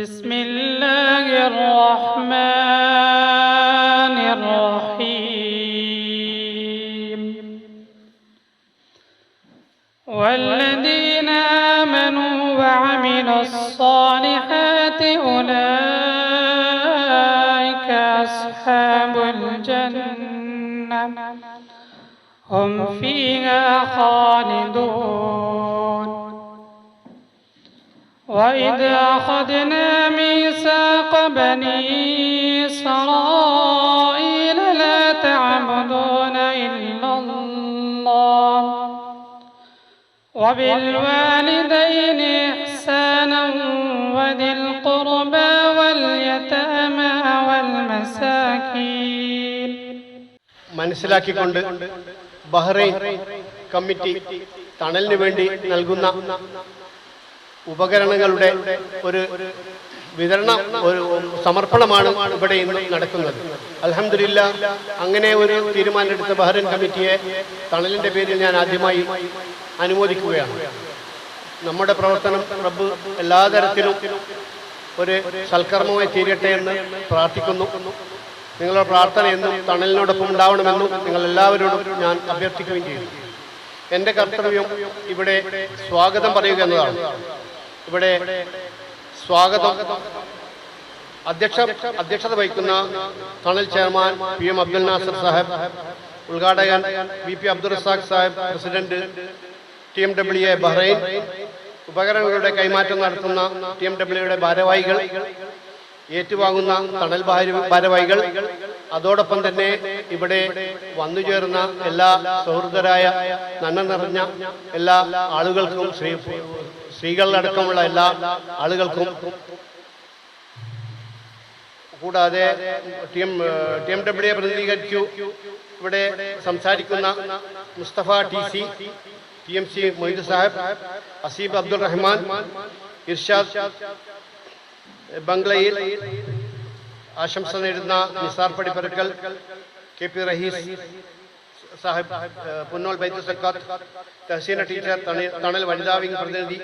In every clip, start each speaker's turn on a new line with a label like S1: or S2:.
S1: بسم الله الرحمن الرحيم والذين آمنوا وعملوا الصالحات أولئك أصحاب الجنة هم فيها خالدون وإذ أخذنا ميثاق بني إسرائيل لا تعبدون إلا الله وبالوالدين إحسانا وذي القربى واليتامى والمساكين.
S2: മനസ്സിലാക്കിക്കൊണ്ട് Bahrain committee തണലിന് വേണ്ടി നൽകുന്ന ഉപകരണങ്ങളുടെ ഒരു വിതരണം, ഒരു സമർപ്പണമാണ് ഇവിടെ ഇന്ന് നടക്കുന്നത്. അൽഹംദുലില്ലാഹ്, അങ്ങനെ ഒരു തീരുമാനമെടുത്ത ബഹ്റൈൻ കമ്മിറ്റിയെ തണലിൻ്റെ പേരിൽ ഞാൻ ആദ്യമായി അനുമോദിക്കുകയാണ്. നമ്മുടെ പ്രവർത്തനം റബ്ബ് എല്ലാ തരത്തിലും ഒരു സൽക്കർമ്മമായി തീരട്ടെ എന്ന് പ്രാർത്ഥിക്കുന്നു. നിങ്ങളുടെ പ്രാർത്ഥന എന്നും തണലിനോടൊപ്പം ഉണ്ടാവണമെന്നും നിങ്ങൾ എല്ലാവരോടും ഞാൻ അഭ്യർത്ഥിക്കുകയും ചെയ്തു. എൻ്റെ കർത്തവ്യം ഇവിടെ സ്വാഗതം പറയുക എന്നതാണ്. ഇവിടെ സ്വാഗതം അധ്യക്ഷത വഹിക്കുന്ന തണൽ ചെയർമാൻ PM അബ്ദുൽ നാസർ സാഹിബ്, ഉദ്ഘാടകൻ VP Abdul Razak Sahib, president TMWA Bahrain, ഉപകരണങ്ങളുടെ കൈമാറ്റം നടത്തുന്ന TMWA ഭാരവാഹികൾ, ഏറ്റുവാങ്ങുന്ന തണൽ ഭാരവാഹികൾ, അതോടൊപ്പം തന്നെ ഇവിടെ വന്നുചേർന്ന എല്ലാ സൗഹൃദരായ നന്മ നിറഞ്ഞ എല്ലാ ആളുകൾക്കും, സ്ത്രീകളടക്കമുള്ള എല്ലാ ആളുകൾക്കും, കൂടാതെ TMWA പ്രതിനിധീകരിച്ചു ഇവിടെ സംസാരിക്കുന്ന മുസ്തഫ TC, TMC മൊയ്ദ് സാഹിബ്, അസീബ് അബ്ദുൾ റഹ്മാൻ, ഇർഷാദ് ബംഗ്ലയിൽ ആശംസ നേടുന്ന നിസാർ പടിപ്പരക്കൽ, KP റഹീസ് സാഹിബ്, പുന്നോൾ ബൈത്തു സക്കാത്ത്, തഹസീന ടീച്ചർ, തണൽ വനിതാ വിംഗ് പ്രതിനിധി,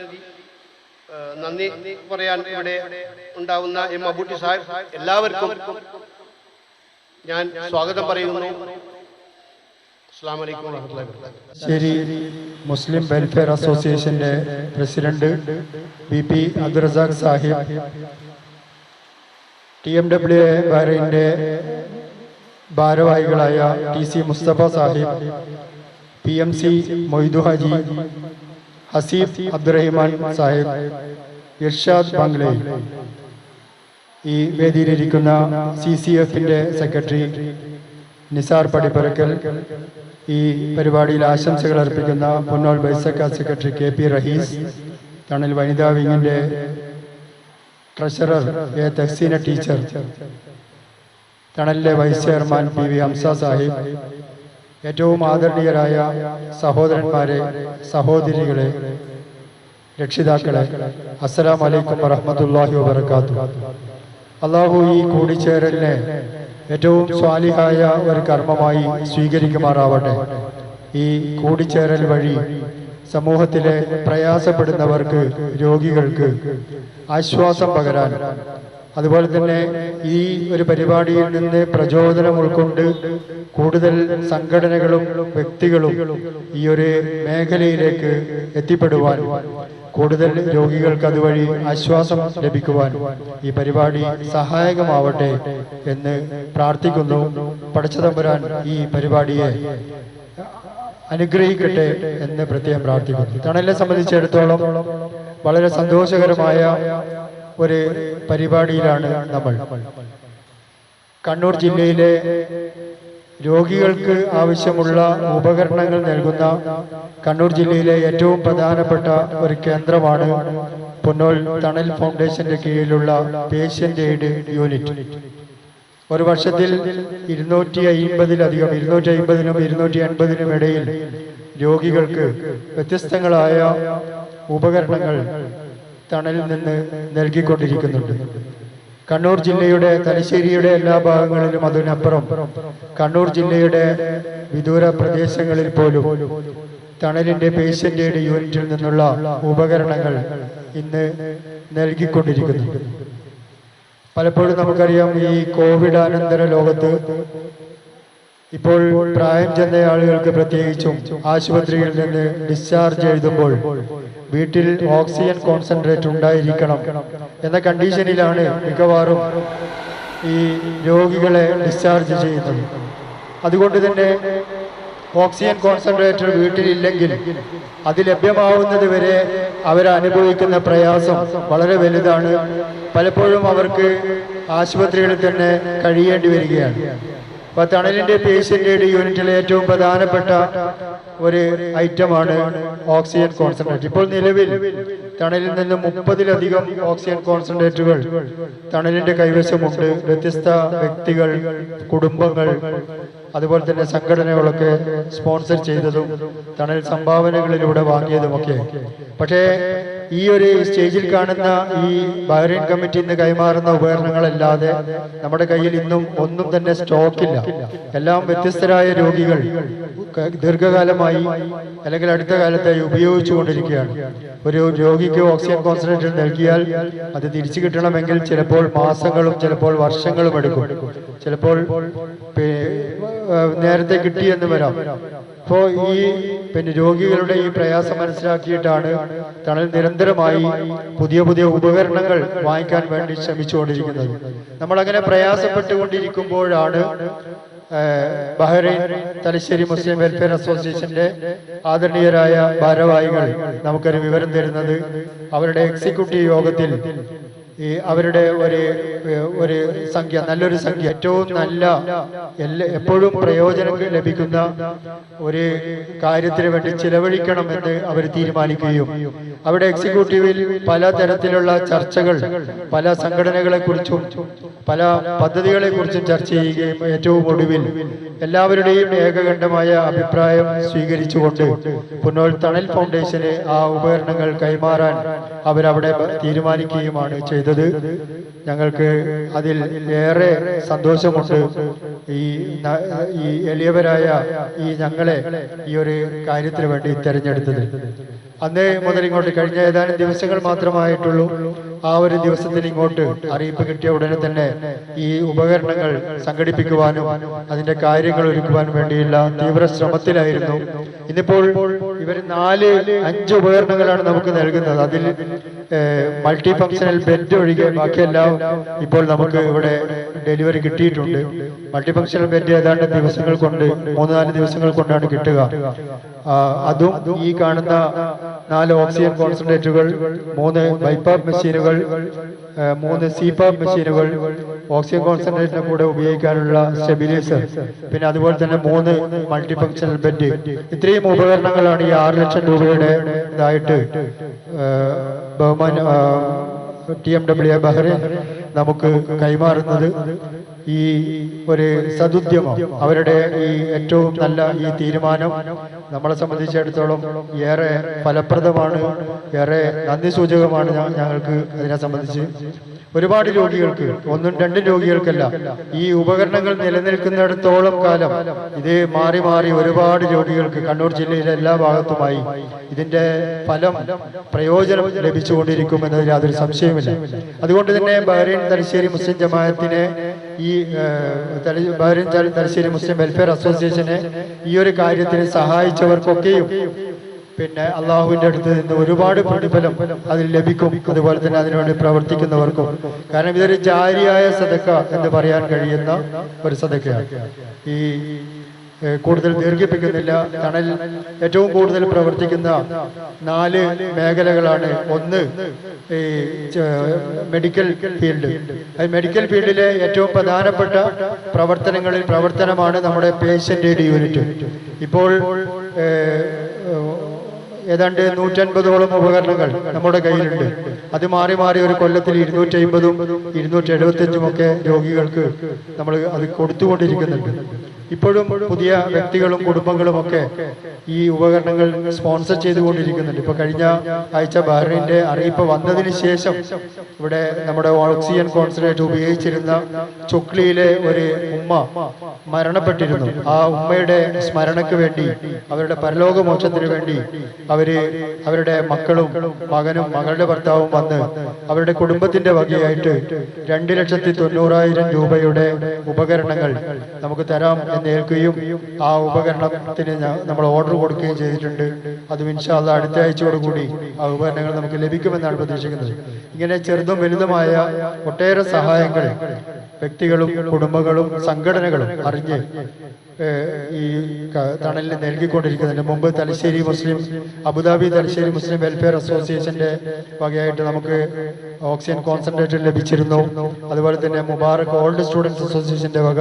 S2: നന്ദി പറയാൻ ഇവിടെ ഉണ്ടാവുന്ന M അബൂട്ടി സാഹിബ്, എല്ലാവർക്കും ഞാൻ സ്വാഗതം പറയുന്നു. അസ്സലാമു അലൈക്കും വറഹ്മത്തുള്ളാഹി വബറകാതുഹു.
S3: ശരി, മുസ്ലിം വെൽഫെയർ അസോസിയേഷന്റെ president VP Abdul Razak Sahib, TMWA ബഹ്റൈൻ്റെ ഭാരവാഹികളായ TC മുസ്തഫ സാഹിബ്, PMC മൊയ്ദു ഹാജി, ഹസീബ് അബ്ദുറഹിമാൻ സാഹിബ്, ഇർഷാദ് ബംഗ്ലയിൽ, ഈ വേദിയിലിരിക്കുന്ന CCFന്റെ സെക്രട്ടറി നിസാർ പടിപ്പരക്കൽ, ഈ പരിപാടിയിൽ ആശംസകൾ അർപ്പിക്കുന്ന പുന്നോൾ ബൈസക്ക സെക്രട്ടറി KP റഹീസ്, തണൽ വനിതാ വിങ്ങിൻ്റെ ട്രഷറർ തഹസീന ടീച്ചർ, തണലിലെ vice chairman PV Hamza Sahib, ഏറ്റവും ആദരണീയരായ സഹോദരന്മാരെ, സഹോദരികളെ, രക്ഷിതാക്കളെ, അസ്സലാമു അലൈക്കും വറഹ്മത്തുള്ളാഹി വബറകാതുഹു. അള്ളാഹു ഈ കൂടിച്ചേരലിനെ ഏറ്റവും സ്വാലിഹായ ഒരു കർമ്മമായി സ്വീകരിക്കുമാറാവട്ടെ. ഈ കൂടിച്ചേരൽ വഴി സമൂഹത്തിലെ പ്രയാസപ്പെടുന്നവർക്ക്, രോഗികൾക്ക് ആശ്വാസം പകരാൻ, അതുപോലെ തന്നെ ഈ ഒരു പരിപാടിയിൽ നിന്ന് പ്രചോദനം ഉൾക്കൊണ്ട് കൂടുതൽ സംഘടനകളും വ്യക്തികളും ഈ ഒരു മേഖലയിലേക്ക് എത്തിപ്പെടുവാൻ, കൂടുതൽ രോഗികൾക്ക് അതുവഴി ആശ്വാസം ലഭിക്കുവാൻ ഈ പരിപാടി സഹായകമാവട്ടെ എന്ന് പ്രാർത്ഥിക്കുന്നു. പടച്ചതമ്പുരാൻ ഈ പരിപാടിയെ അനുഗ്രഹിക്കട്ടെ എന്ന് പ്രത്യേകം പ്രാർത്ഥിക്കുന്നു. തണലിനെ സംബന്ധിച്ചിടത്തോളം വളരെ സന്തോഷകരമായ ഒരു പരിപാടിയിലാണ് നമ്മൾ. കണ്ണൂർ ജില്ലയിലെ രോഗികൾക്ക് ആവശ്യമുള്ള ഉപകരണങ്ങൾ നൽകുന്ന കണ്ണൂർ ജില്ലയിലെ ഏറ്റവും പ്രധാനപ്പെട്ട ഒരു കേന്ദ്രമാണ് പുന്നോൾ തണൽ ഫൗണ്ടേഷന്റെ കീഴിലുള്ള പേഷ്യന്റ് എയ്ഡ് യൂണിറ്റ്. ഒരു വർഷത്തിൽ 250-ലധികം, 250-നും 280-നും ഇടയിൽ രോഗികൾക്ക് വ്യത്യസ്തങ്ങളായ ഉപകരണങ്ങൾ തണലിൽ നിന്ന് നൽകിക്കൊണ്ടിരിക്കുന്നുണ്ട്. കണ്ണൂർ ജില്ലയുടെ, തലശ്ശേരിയുടെ എല്ലാ ഭാഗങ്ങളിലും, അതിനപ്പുറം കണ്ണൂർ ജില്ലയുടെ വിദൂര പ്രദേശങ്ങളിൽ പോലും തണലിന്റെ പേഷ്യന്റ് എയ്ഡ് യൂണിറ്റിൽ നിന്നുള്ള ഉപകരണങ്ങൾ ഇന്ന് നൽകിക്കൊണ്ടിരിക്കുന്നു. പലപ്പോഴും നമുക്കറിയാം ഈ കോവിഡ് അനന്തര ലോകത്ത് ഇപ്പോൾ പ്രായം ചെന്ന ആളുകൾക്ക് പ്രത്യേകിച്ചും ആശുപത്രിയിൽ നിന്ന് ഡിസ്ചാർജ് എഴുതുമ്പോൾ വീട്ടിൽ ഓക്സിജൻ കോൺസെൻട്രേറ്റ് ഉണ്ടായിരിക്കണം എന്ന കണ്ടീഷനിലാണ് മിക്കവാറും ഈ രോഗികളെ ഡിസ്ചാർജ് ചെയ്യുന്നത്. അതുകൊണ്ട് തന്നെ ഓക്സിജൻ കോൺസെൻട്രേറ്റർ വീട്ടിലില്ലെങ്കിൽ അത് ലഭ്യമാവുന്നത് വരെ അവരനുഭവിക്കുന്ന പ്രയാസം വളരെ വലുതാണ്. പലപ്പോഴും അവർക്ക് ആശുപത്രികളിൽ തന്നെ കഴിയേണ്ടി വരികയാണ്. അപ്പോൾ തണലിൻ്റെ പേഷ്യൻ്റ് എയ്ഡ് യൂണിറ്റിലെ ഏറ്റവും പ്രധാനപ്പെട്ട ഒരു ഐറ്റമാണ് ഓക്സിജൻ കോൺസെൻട്രേറ്റർ. ഇപ്പോൾ നിലവിൽ തണലിൽ നിന്ന് 30-ലധികം ഓക്സിജൻ കോൺസെൻട്രേറ്ററുകൾ തണലിൻ്റെ കൈവശമുണ്ട്. വ്യത്യസ്ത വ്യക്തികൾ, കുടുംബങ്ങൾ, അതുപോലെ തന്നെ സംഘടനകളൊക്കെ സ്പോൺസർ ചെയ്തതും തണൽ സംഭാവനകളിലൂടെ വാങ്ങിയതുമൊക്കെ. പക്ഷേ ഈ ഒരു സ്റ്റേജിൽ കാണുന്ന ഈ ബഹ്റൈൻ കമ്മിറ്റി ഇന്ന് കൈമാറുന്ന ഉപകരണങ്ങളല്ലാതെ നമ്മുടെ കയ്യിൽ ഇന്നും ഒന്നും തന്നെ സ്റ്റോക്കില്ല. എല്ലാം വ്യത്യസ്തരായ രോഗികൾ ദീർഘകാലമായി അല്ലെങ്കിൽ അടുത്ത കാലത്തായി ഉപയോഗിച്ചുകൊണ്ടിരിക്കുകയാണ്. ഒരു രോഗിക്ക് ഓക്സിജൻ കോൺസെൻട്രേറ്റർ നൽകിയാൽ അത് തിരിച്ചു കിട്ടണമെങ്കിൽ ചിലപ്പോൾ മാസങ്ങളും ചിലപ്പോൾ വർഷങ്ങളും എടുക്കും. ചിലപ്പോൾ നേരത്തെ കിട്ടിയെന്ന് വരാം. അപ്പോൾ ഈ രോഗികളുടെ ഈ പ്രയാസം മനസ്സിലാക്കിയിട്ടാണ് തണൽ നിരന്തരമായി പുതിയ പുതിയ ഉപകരണങ്ങൾ വാങ്ങിക്കാൻ വേണ്ടി ശ്രമിച്ചുകൊണ്ടിരിക്കുന്നത്. നമ്മളങ്ങനെ പ്രയാസപ്പെട്ടുകൊണ്ടിരിക്കുമ്പോഴാണ് ബഹ്റൈൻ തലശ്ശേരി മുസ്ലിം വെൽഫെയർ അസോസിയേഷന്റെ ആദരണീയരായ ഭാരവാഹികൾ നമുക്കൊരു വിവരം തരുന്നത്. അവരുടെ എക്സിക്യൂട്ടീവ് യോഗത്തിൽ അവരുടെ ഒരു സംഖ്യ, നല്ലൊരു സംഖ്യ, ഏറ്റവും നല്ല എപ്പോഴും പ്രയോജനം ലഭിക്കുന്ന ഒരു കാര്യത്തിന് വേണ്ടി ചിലവഴിക്കണമെന്ന് അവർ തീരുമാനിക്കുകയും അവിടെ എക്സിക്യൂട്ടീവിൽ പല തരത്തിലുള്ള ചർച്ചകൾ, പല സംഘടനകളെ കുറിച്ചും പല പദ്ധതികളെ കുറിച്ചും ചർച്ച ചെയ്യുകയും ഏറ്റവും ഒടുവിൽ എല്ലാവരുടെയും ഏകകണ്ഠമായ അഭിപ്രായം സ്വീകരിച്ചുകൊണ്ട് പുന്നോൽ തണൽ ഫൗണ്ടേഷന് ആ ഉപകരണങ്ങൾ കൈമാറാൻ അവരവിടെ തീരുമാനിക്കുകയുമാണ് ചെയ്തത്. ഞങ്ങൾക്ക് അതിൽ ഏറെ സന്തോഷമുണ്ട്. ഈ എളിയവരായ ഞങ്ങളെ ഈ ഒരു കാര്യത്തിന് വേണ്ടി തിരഞ്ഞെടുത്തത്. അന്നേ മുതൽ ഇങ്ങോട്ട് കഴിഞ്ഞ ഏതാനും ദിവസങ്ങൾ മാത്രമായിട്ടുള്ളൂ. ആ ഒരു ദിവസത്തിൽ ഇങ്ങോട്ട് അറിയിപ്പ് കിട്ടിയ ഉടനെ തന്നെ ഈ ഉപകരണങ്ങൾ സംഘടിപ്പിക്കുവാനും അതിന്റെ കാര്യങ്ങൾ ഒരുക്കുവാനും വേണ്ടിയുള്ള തീവ്ര ശ്രമത്തിലായിരുന്നു. ഇന്നിപ്പോൾ ഇവർ 4-5 ഉപകരണങ്ങളാണ് നമുക്ക് നൽകുന്നത്. അതിൽ മൾട്ടി ഫങ്ഷണൽ ബെഡ് ഒഴികെ ബാക്കിയെല്ലാം ഇപ്പോൾ നമുക്ക് ഇവിടെ ഡെലിവറി കിട്ടിയിട്ടുണ്ട്. മൾട്ടി ഫങ്ഷണൽ ബെഡ് ഏതാണ്ട് ദിവസങ്ങൾ കൊണ്ട് 3-4 ദിവസങ്ങൾ കൊണ്ടാണ് കിട്ടുക. അതും ഈ കാണുന്ന 4 ഓക്സിജൻ കോൺസെൻട്രേറ്ററുകൾ, 3 ബൈപ്പാപ്പ് മെഷീനുകൾ, 3 സിപാപ്പ് മെഷീനുകൾ, ഓക്സിജൻ കോൺസെൻട്രേറ്ററിന് കൂടെ ഉപയോഗിക്കാനുള്ള സ്റ്റെബിലൈസർ, പിന്നെ അതുപോലെ തന്നെ 3 മൾട്ടി ഫങ്ഷണൽ ബെഡ്. ഇത്രയും ഉപകരണങ്ങളാണ് ഈ 6 ലക്ഷം രൂപയുടെ ഇതായിട്ട് TMWA ബഹ്റൈൻ നമുക്ക് കൈമാറുന്നത്. ഈ ഒരു സദുദ്യമം, അവരുടെ ഈ ഏറ്റവും നല്ല ഈ തീരുമാനം നമ്മളെ സംബന്ധിച്ചിടത്തോളം ഏറെ ഫലപ്രദമാണ്, ഏറെ നന്ദി സൂചകമാണ് ഞങ്ങൾക്ക് അതിനെ സംബന്ധിച്ച്. ഒരുപാട് രോഗികൾക്ക്, 1-2 രോഗികൾക്കല്ല, ഈ ഉപകരണങ്ങൾ നിലനിൽക്കുന്നിടത്തോളം കാലം ഇത് മാറി മാറി ഒരുപാട് രോഗികൾക്ക് കണ്ണൂർ ജില്ലയിലെ എല്ലാ ഭാഗത്തുമായി ഇതിന്റെ ഫലം, പ്രയോജനം ലഭിച്ചുകൊണ്ടിരിക്കുമെന്നതിൽ യാതൊരു സംശയമില്ല. അതുകൊണ്ട് തന്നെ ബഹ്റൈൻ തലശ്ശേരി മുസ്ലിം ജമാഅത്തിനെ, ഈ ബഹ്റൈൻ തലശ്ശേരി മുസ്ലിം വെൽഫെയർ അസോസിയേഷനെ ഈ ഒരു കാര്യത്തിന് സഹായിച്ചവർക്കൊക്കെയും പിന്നെ അള്ളാഹുവിന്റെ അടുത്ത് നിന്ന് ഒരുപാട് പ്രതിഫലം അതിൽ ലഭിക്കും. അതുപോലെ തന്നെ അതിനുവേണ്ടി പ്രവർത്തിക്കുന്നവർക്കും. കാരണം ഇതൊരു ജാരിയായ സദക്ക എന്ന് പറയാൻ കഴിയുന്ന ഒരു സദക്കയാണ്. ഈ കൂടുതൽ ദീർഘിപ്പിക്കുന്നില്ല. തണൽ ഏറ്റവും കൂടുതൽ പ്രവർത്തിക്കുന്ന 4 മേഖലകളാണ്. ഒന്ന് ഈ മെഡിക്കൽ ഫീൽഡ്. മെഡിക്കൽ ഫീൽഡിലെ ഏറ്റവും പ്രധാനപ്പെട്ട പ്രവർത്തനമാണ് നമ്മുടെ പേഷ്യൻ്റ് എയ്ഡ് യൂണിറ്റ്. ഇപ്പോൾ ഏതാണ്ട് 150ഓളം ഉപകരണങ്ങൾ നമ്മുടെ കയ്യിലുണ്ട്. അത് മാറി മാറി ഒരു കൊല്ലത്തിൽ 250ഉം 275ഉം ഒക്കെ രോഗികൾക്ക് നമ്മൾ അത് കൊടുത്തുകൊണ്ടിരിക്കുന്നുണ്ട്. ഇപ്പോഴും പുതിയ വ്യക്തികളും കുടുംബങ്ങളും ഒക്കെ ഈ ഉപകരണങ്ങൾ സ്പോൺസർ ചെയ്തുകൊണ്ടിരിക്കുന്നുണ്ട്. ഇപ്പൊ കഴിഞ്ഞ ആഴ്ച ബഹ്റൈൻ്റെ അറിയിപ്പ് വന്നതിന് ശേഷം ഇവിടെ നമ്മുടെ ഓക്സിജൻ കോൺസെൻട്രേറ്റ് ഉപയോഗിച്ചിരുന്ന ചുക്ലിയിലെ ഒരു ഉമ്മ മരണപ്പെട്ടിരുന്നു. ആ ഉമ്മയുടെ സ്മരണയ്ക്ക് വേണ്ടി, അവരുടെ പരലോകമോക്ഷത്തിന് വേണ്ടി അവരുടെ മക്കളും മകനും മകളുടെ ഭർത്താവും വന്ന് അവരുടെ കുടുംബത്തിന്റെ വകയായിട്ട് 2,90,000 രൂപയുടെ ഉപകരണങ്ങൾ നമുക്ക് തരാം എന്ന് ഏൽക്കുകയും ആ ഉപകരണത്തിന് നമ്മൾ ഓർഡർ കൊടുക്കുകയും ചെയ്തിട്ടുണ്ട്. അതും ഇൻഷാ അല്ലാഹ് അടുത്ത ആഴ്ചയോടുകൂടി ആ ഉപകരണങ്ങൾ നമുക്ക് ലഭിക്കുമെന്നാണ് പ്രതീക്ഷിക്കുന്നത്. ഇങ്ങനെ ചെറുതും വലുതുമായ ഒട്ടേറെ സഹായങ്ങൾ വ്യക്തികളും കുടുംബങ്ങളും സംഘടനകളും അറിഞ്ഞ് ഈ തണലിൽ നൽകിക്കൊണ്ടിരിക്കുന്നുണ്ട്. മുമ്പ് തലശ്ശേരി മുസ്ലിം അബുദാബി തലശ്ശേരി മുസ്ലിം വെൽഫെയർ അസോസിയേഷന്റെ വകയായിട്ട് നമുക്ക് ഓക്സിജൻ കോൺസെൻട്രേറ്റ് ലഭിച്ചിരുന്നു. അതുപോലെ തന്നെ മുബാറക് ഓൾഡ് സ്റ്റുഡൻസ് അസോസിയേഷന്റെ വക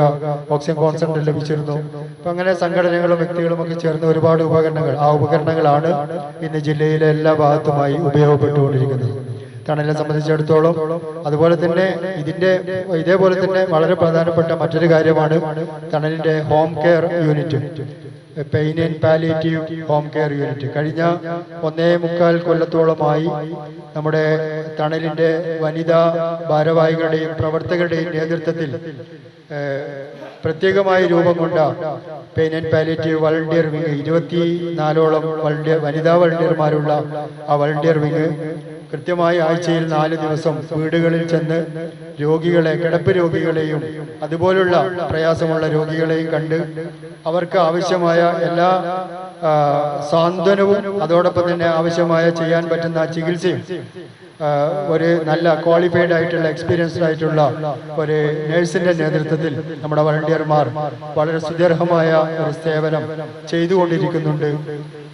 S3: ഓക്സിജൻ കോൺസെൻട്രേറ്റ് ലഭിച്ചിരുന്നു. അപ്പം അങ്ങനെ സംഘടനകളും വ്യക്തികളും ഒക്കെ ചേർന്ന് ഒരുപാട് ഉപകരണങ്ങളാണ് ഇന്ന് ജില്ലയിലെ എല്ലാ ഭാഗത്തുമായി ഉപയോഗപ്പെട്ടുകൊണ്ടിരിക്കുന്നത്. തണലിനെ സംബന്ധിച്ചിടത്തോളം അതുപോലെ തന്നെ ഇതേപോലെ തന്നെ വളരെ പ്രധാനപ്പെട്ട മറ്റൊരു കാര്യമാണ് തണലിന്റെ home care unit, pain and palliative home care unit. കഴിഞ്ഞ 1.25 കൊല്ലത്തോളമായി നമ്മുടെ തണലിന്റെ വനിതാ ഭാരവാഹികളുടെയും പ്രവർത്തകരുടെയും നേതൃത്വത്തിൽ പ്രത്യേകമായി രൂപം കൊണ്ട pain and palliative volunteer wing, 24ഓളം വനിതാ വളണ്ടിയർമാരുള്ള ആ വളണ്ടിയർ വിങ് കൃത്യമായി ആഴ്ചയിൽ 4 ദിവസം വീടുകളിൽ ചെന്ന് രോഗികളെ, കിടപ്പ് രോഗികളെയും അതുപോലുള്ള പ്രയാസമുള്ള രോഗികളെയും കണ്ട് അവർക്ക് ആവശ്യമായ എല്ലാ സാന്ത്വനവും അതോടൊപ്പം തന്നെ ആവശ്യമായ ചെയ്യാൻ പറ്റുന്ന ചികിത്സയും ഒരു നല്ല ക്വാളിഫൈഡ് ആയിട്ടുള്ള എക്സ്പീരിയൻസ്ഡ് ആയിട്ടുള്ള ഒരു നഴ്സിന്റെ നേതൃത്വത്തിൽ നമ്മുടെ വളണ്ടിയർമാർ വളരെ സുദീർഘമായ ഒരു സേവനം ചെയ്തുകൊണ്ടിരിക്കുന്നുണ്ട്.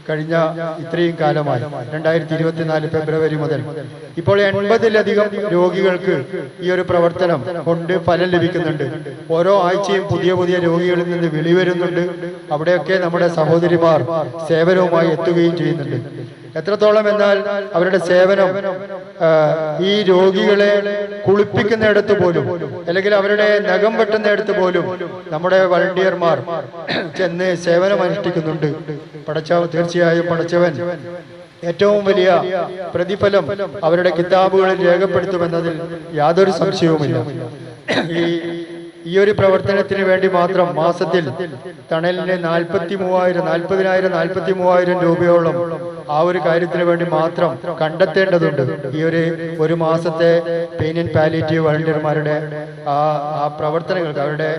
S3: കഴിഞ്ഞ ഇത്രയും കാലമായി 2024 ഫെബ്രുവരി മുതൽ ഇപ്പോൾ 80-ലധികം രോഗികൾക്ക് ഈ ഒരു പ്രവർത്തനം കൊണ്ട് ഫലം ലഭിക്കുന്നുണ്ട്. ഓരോ ആഴ്ചയും പുതിയ രോഗികളിൽ നിന്ന് വെളിവരുന്നുണ്ട്. അവിടെയൊക്കെ നമ്മുടെ സഹോദരിമാർ സേവനവുമായി എത്തുകയും ചെയ്യുന്നുണ്ട്. എത്രത്തോളം എന്നാൽ അവരുടെ സേവനം ഈ രോഗികളെ കുളിപ്പിക്കുന്നിടത്ത് പോലും, അല്ലെങ്കിൽ അവരുടെ നഖം വെട്ടുന്നിടത്ത് പോലും നമ്മുടെ വളണ്ടിയർമാർ ചെന്ന് സേവനം അനുഷ്ഠിക്കുന്നുണ്ട്. തീർച്ചയായും പടച്ചവൻ ഏറ്റവും വലിയ പ്രതിഫലം അവരുടെ കിതാബുകളിൽ രേഖപ്പെടുത്തുമെന്നതിൽ യാതൊരു സംശയവുമില്ല. ഈ ഒരു പ്രവർത്തനത്തിന് വേണ്ടി മാത്രം മാസത്തിൽ തണലിന് 40,000 രൂപയോളം ആ ഒരു കാര്യത്തിന് വേണ്ടി മാത്രം കണ്ടെത്തേണ്ടതുണ്ട്. ഈ ഒരു മാസത്തെ പെയിൻ ആൻഡ് പാലിയേറ്റീവ് വളണ്ടിയർമാരുടെ ആ പ്രവർത്തനങ്ങൾക്ക്, അവരുടെ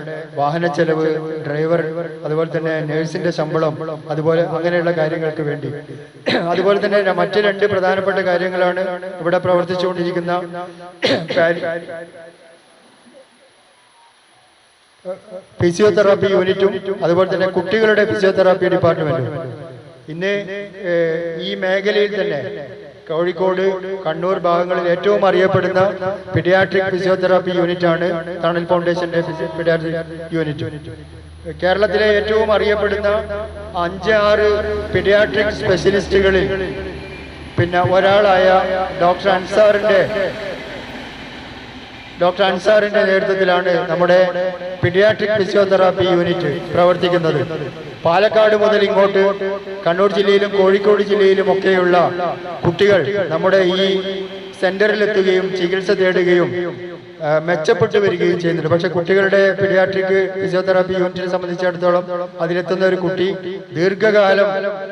S3: വാഹന ചെലവ്, ഡ്രൈവർ, അതുപോലെ തന്നെ നഴ്സിന്റെ ശമ്പളം, അതുപോലെ അങ്ങനെയുള്ള കാര്യങ്ങൾക്ക് വേണ്ടി. അതുപോലെ തന്നെ മറ്റ് 2 പ്രധാനപ്പെട്ട കാര്യങ്ങളാണ് ഇവിടെ പ്രവർത്തിച്ചുകൊണ്ടിരിക്കുന്ന ഫിസിയോതെറാപ്പി യൂണിറ്റും അതുപോലെ തന്നെ കുട്ടികളുടെ ഫിസിയോതെറാപ്പി ഡിപ്പാർട്ട്മെന്റും. ഇന്ന് ഈ മേഖലയിൽ തന്നെ കോഴിക്കോട്, കണ്ണൂർ ഭാഗങ്ങളിൽ ഏറ്റവും അറിയപ്പെടുന്ന പീഡിയാട്രിക് ഫിസിയോതെറാപ്പി യൂണിറ്റാണ് തണൽ ഫൗണ്ടേഷന്റെ പീഡിയാട്രിക് യൂണിറ്റ്. കേരളത്തിലെ ഏറ്റവും അറിയപ്പെടുന്ന 5-6 പീഡിയാട്രിക് സ്പെഷ്യലിസ്റ്റുകളിൽ പിന്നെ ഒരാളായ ഡോക്ടർ അൻസാറിന്റെ നേതൃത്വത്തിലാണ് നമ്മുടെ പീഡിയാട്രിക് ഫിസിയോതെറാപ്പി യൂണിറ്റ് പ്രവർത്തിക്കുന്നത്. പാലക്കാട് മുതൽ ഇങ്ങോട്ട് കണ്ണൂർ ജില്ലയിലും കോഴിക്കോട് ജില്ലയിലും ഒക്കെയുള്ള കുട്ടികൾ നമ്മുടെ ഈ സെന്ററിലെത്തുകയും ചികിത്സ തേടുകയും മെച്ചപ്പെട്ടു വരികയും ചെയ്യുന്നുണ്ട്. പക്ഷെ കുട്ടികളുടെ പീഡിയാട്രിക് ഫിസിയോതെറാപ്പി യൂണിറ്റിനെ സംബന്ധിച്ചിടത്തോളം അതിലെത്തുന്ന ഒരു കുട്ടി ദീർഘകാലം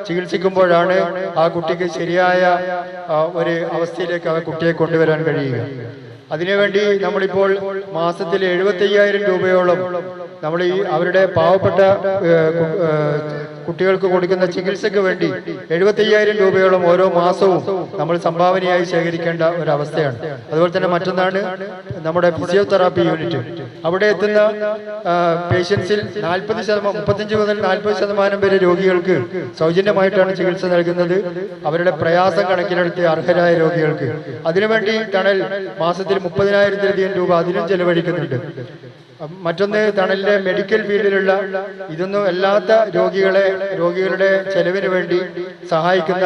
S3: ചികിത്സിക്കുമ്പോഴാണ് ആ കുട്ടിക്ക് ശരിയായ ഒരു അവസ്ഥയിലേക്ക് ആ കുട്ടിയെ കൊണ്ടുവരാൻ കഴിയുക. അതിനുവേണ്ടി നമ്മളിപ്പോൾ മാസത്തിൽ 75,000 രൂപയോളം നമ്മൾ അവരുടെ പാവപ്പെട്ട കുട്ടികൾക്ക് കൊടുക്കുന്ന ചികിത്സയ്ക്ക് വേണ്ടി 75,000 രൂപയോളം ഓരോ മാസവും നമ്മൾ സംഭാവനയായി ശേഖരിക്കേണ്ട ഒരവസ്ഥയാണ്. അതുപോലെ തന്നെ മറ്റൊന്നാണ് നമ്മുടെ ഫിസിയോതെറാപ്പി യൂണിറ്റ്. അവിടെ എത്തുന്ന പേഷ്യൻസിൽ 35 മുതൽ 40% വരെ രോഗികൾക്ക് സൗജന്യമായിട്ടാണ് ചികിത്സ നൽകുന്നത്. അവരുടെ പ്രയാസം കണക്കിലെടുത്ത് അർഹരായ രോഗികൾക്ക്. അതിനുവേണ്ടി തണൽ മാസത്തിൽ 30,000-ലധികം രൂപ അതിനും ചെലവഴിക്കുന്നുണ്ട്. മറ്റൊന്ന്, തണലിന്റെ മെഡിക്കൽ ഫീൽഡിലുള്ള ഇതൊന്നും അല്ലാത്ത രോഗികളുടെ ചെലവിന് വേണ്ടി സഹായിക്കുന്ന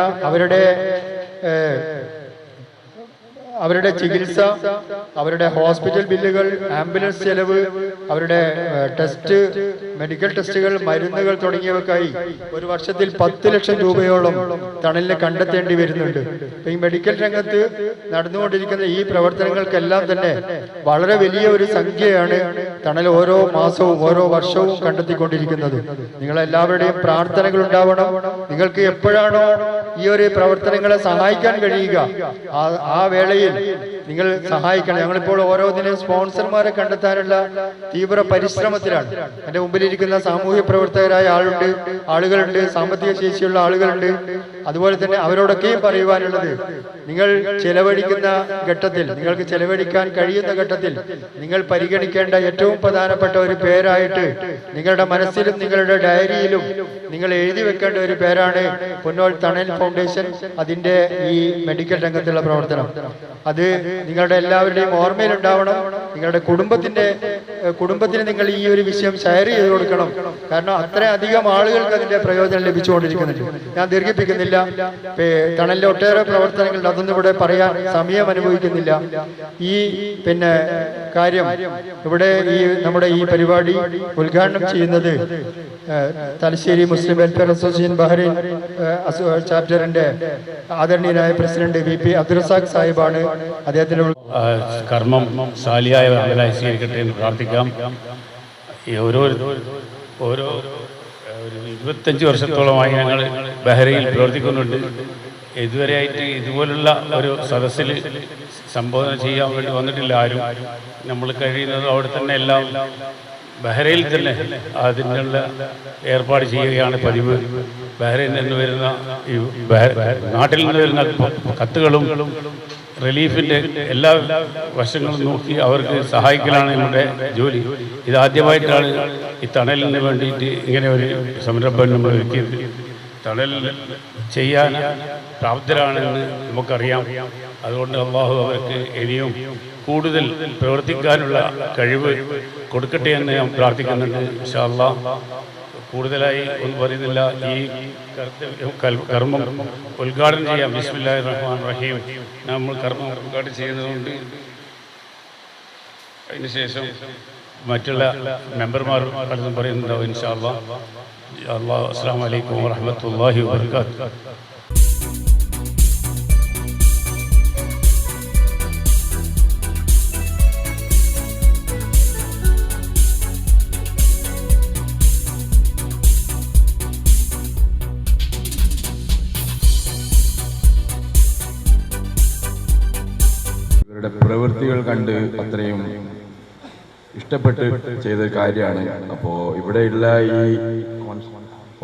S3: അവരുടെ ചികിത്സ, അവരുടെ ഹോസ്പിറ്റൽ ബില്ലുകൾ, ആംബുലൻസ് ചെലവ്, അവരുടെ മെഡിക്കൽ ടെസ്റ്റുകൾ, മരുന്നുകൾ തുടങ്ങിയവക്കായി ഒരു വർഷത്തിൽ 10 ലക്ഷം രൂപയോളം തണലിന് കണ്ടെത്തേണ്ടി വരുന്നുണ്ട്. ഈ മെഡിക്കൽ രംഗത്ത് നടന്നുകൊണ്ടിരിക്കുന്ന ഈ പ്രവർത്തനങ്ങൾക്കെല്ലാം തന്നെ വളരെ വലിയ ഒരു സംഖ്യയാണ് തണൽ ഓരോ മാസവും ഓരോ വർഷവും കണ്ടെത്തിക്കൊണ്ടിരിക്കുന്നത്. നിങ്ങളെല്ലാവരുടെയും പ്രാർത്ഥനകൾ ഉണ്ടാവണം. നിങ്ങൾക്ക് എപ്പോഴാണോ ഈ ഒരു പ്രവർത്തനങ്ങളെ സഹായിക്കാൻ കഴിയുക, ആ വേളയിൽ നിങ്ങൾ സഹായിക്കണം. ഞങ്ങളിപ്പോൾ ഓരോ ദിനം സ്പോൺസർമാരെ കണ്ടെത്താനുള്ള തീവ്ര പരിശ്രമത്തിലാണ്. എൻ്റെ മുമ്പിലിരിക്കുന്ന സാമൂഹ്യ പ്രവർത്തകരായ ആളുകളുണ്ട്, സാമ്പത്തിക ശേഷിയുള്ള ആളുകളുണ്ട്. അതുപോലെ തന്നെ അവരോടൊക്കെയും പറയുവാനുള്ളത്, നിങ്ങൾ ചെലവഴിക്കുന്ന ഘട്ടത്തിൽ, നിങ്ങൾക്ക് ചെലവഴിക്കാൻ കഴിയുന്ന ഘട്ടത്തിൽ നിങ്ങൾ പരിഗണിക്കേണ്ട ഏറ്റവും പ്രധാനപ്പെട്ട ഒരു പേരായിട്ട് നിങ്ങളുടെ മനസ്സിലും നിങ്ങളുടെ ഡയറിയിലും നിങ്ങൾ എഴുതി വെക്കേണ്ട ഒരു പേരാണ് പുന്നോൾ തണൽ ഫൗണ്ടേഷൻ. അതിൻ്റെ ഈ മെഡിക്കൽ രംഗത്തുള്ള പ്രവർത്തനം അത് നിങ്ങളുടെ എല്ലാവരുടെയും ഓർമ്മയിലുണ്ടാവണം. നിങ്ങളുടെ കുടുംബത്തിന് നിങ്ങൾ ഈ ഒരു വിഷയം ഷെയർ ചെയ്ത് കൊടുക്കണം. കാരണം അത്രയധികം ആളുകൾക്ക് അതിന്റെ പ്രയോജനം ലഭിച്ചുകൊണ്ടിരിക്കുന്നുണ്ട്. ഞാൻ ദീർഘിപ്പിക്കുന്നില്ല. തണലിലെ ഒട്ടേറെ പ്രവർത്തനങ്ങളുണ്ട്, അതൊന്നും ഇവിടെ പറയാൻ സമയം അനുഭവിക്കുന്നില്ല. ഈ കാര്യം ഇവിടെ നമ്മുടെ ഈ പരിപാടി ഉദ്ഘാടനം ചെയ്യുന്നത് തലശ്ശേരി മുസ്ലിം വെൽഫെയർ അസോസിയേഷൻ ബഹ്റൈൻ ചാപ്റ്ററിന്റെ ആദരണീയനായ പ്രസിഡന്റ് VP അബ്ദുറസാഖ് സാഹിബാണ്. അദ്ദേഹത്തിന്റെ
S4: കർമ്മം സാലിയായ അമലായി സ്വീകരിക്കട്ടെ എന്ന് പ്രാർത്ഥിക്കാം. ഓരോ 25 വർഷത്തോളമായി ഞങ്ങൾ ബഹ്റൈനിൽ പ്രവർത്തിക്കുന്നുണ്ട്. ഇതുവരെയായിട്ട് ഇതുപോലുള്ള ഒരു സദസ്സിൽ സംബോധന ചെയ്യാൻ വേണ്ടി വന്നിട്ടില്ല ആരും. നമ്മൾ കഴിയുന്നത് അവിടെ തന്നെ എല്ലാം ബഹ്റൈനിൽ തന്നെ അതിനുള്ള ഏർപ്പാട് ചെയ്യുകയാണ് പതിവ്. ബഹ്റൈനിൽ നിന്ന് വരുന്ന നാട്ടിൽ നിന്ന് വരുന്ന കത്തുകളും റിലീഫിൻ്റെ എല്ലാ വശങ്ങളും നോക്കി അവർക്ക് സഹായിക്കലാണ് നമ്മുടെ ജോലി. ഇതാദ്യമായിട്ടാണ് ഈ തണലിന് വേണ്ടിയിട്ട് ഇങ്ങനെ ഒരു സംരംഭം നമ്മൾ ഒരുക്കിയത്. തണൽ ചെയ്യാൻ പ്രാപ്തരാണെന്ന് നമുക്കറിയാം. അതുകൊണ്ട് അള്ളാഹു അവർക്ക് ഇനിയും കൂടുതൽ പ്രവർത്തിക്കാനുള്ള കഴിവ് കൊടുക്കട്ടെ എന്ന് ഞാൻ പ്രാർത്ഥിക്കുന്നുണ്ട്. ഇൻഷാ അല്ലാഹ് കൂടുതലായി ഒന്നും പറയുന്നില്ല. ഈ കർമ്മം ഉദ്ഘാടനം ചെയ്യാം. ബിസ്മില്ലാഹിർ റഹ്മാനിർ റഹീം. നമ്മൾ കർമ്മം ഉദ്ഘാടനം ചെയ്യുന്നതുകൊണ്ട് അതിനുശേഷം മറ്റുള്ള മെമ്പർമാർ പലതും പറയുന്നുണ്ടാവും. ഇൻഷാ അല്ലാഹ്. അസ്സലാമു അലൈക്കും വറഹ്മത്തുള്ളാഹി വബറകാതുഹു.
S5: ഇവരുടെ പ്രവൃത്തികൾ കണ്ട് അത്രയും ഇഷ്ടപ്പെട്ട് ചെയ്തൊരു കാര്യമാണ്. അപ്പോൾ ഇവിടെയുള്ള ഈ